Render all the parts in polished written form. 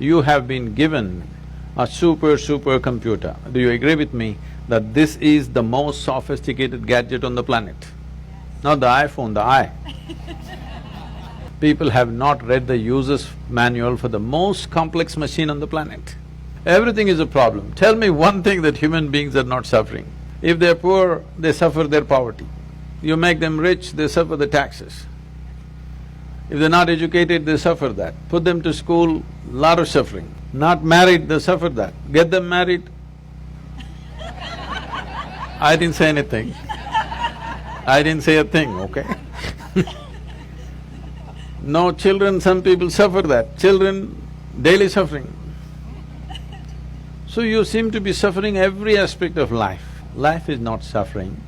you have been given a super computer. Do you agree with me that this is the most sophisticated gadget on the planet? Not the iPhone, the eye. People have not read the user's manual for the most complex machine on the planet. Everything is a problem. Tell me one thing that human beings are not suffering. If they're poor, they suffer their poverty. You make them rich, they suffer the taxes. If they're not educated, they suffer that. Put them to school, lot of suffering. Not married, they suffer that. Get them married. I didn't say anything. I didn't say a thing, okay? No children, some people suffer that. Children, daily suffering. So you seem to be suffering every aspect of life. Life is not suffering,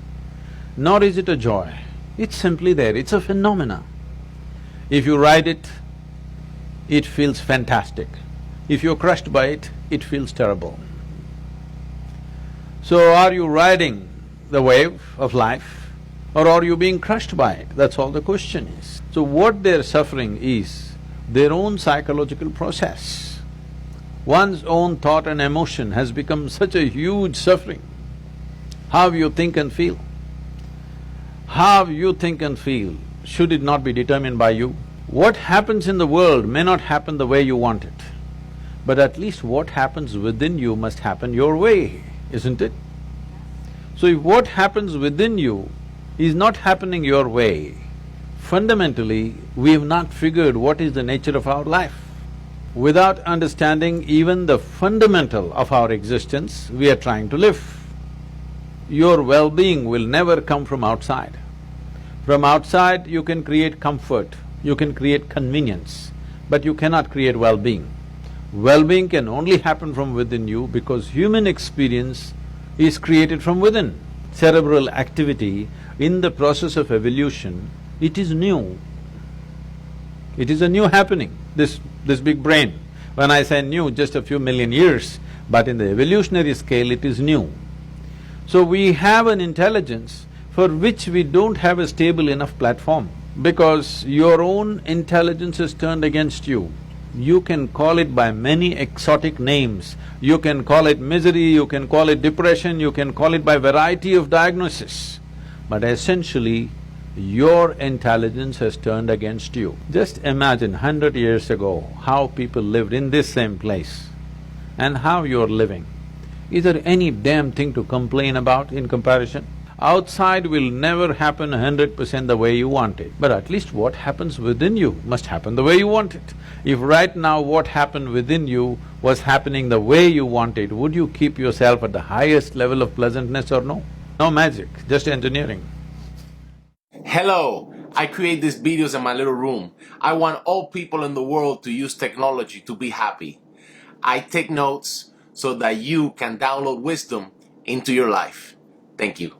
nor is it a joy. It's simply there, it's a phenomena. If you ride it, it feels fantastic. If you're crushed by it, it feels terrible. So are you riding the wave of life or are you being crushed by it? That's all the question is. So what they're suffering is their own psychological process. One's own thought and emotion has become such a huge suffering. How you think and feel. How you think and feel, should it not be determined by you? What happens in the world may not happen the way you want it, but at least what happens within you must happen your way, isn't it? So if what happens within you is not happening your way, fundamentally, we have not figured what is the nature of our life. Without understanding even the fundamental of our existence, we are trying to live. Your well-being will never come from outside. From outside, you can create comfort, you can create convenience, but you cannot create well-being. Well-being can only happen from within you because human experience is created from within. Cerebral activity in the process of evolution, it is new. It is a new happening, this big brain. When I say new, just a few million years, but in the evolutionary scale, it is new. So we have an intelligence for which we don't have a stable enough platform because your own intelligence is turned against you. You can call it by many exotic names. You can call it misery, you can call it depression, you can call it by variety of diagnosis. But essentially, your intelligence has turned against you. Just imagine 100 years ago how people lived in this same place and how you're living. Is there any damn thing to complain about in comparison? Outside will never happen 100% the way you want it, but at least what happens within you must happen the way you want it. If right now what happened within you was happening the way you want it, would you keep yourself at the highest level of pleasantness or no? No magic, just engineering. Hello, I create these videos in my little room. I want all people in the world to use technology to be happy. I take notes so that you can download wisdom into your life. Thank you.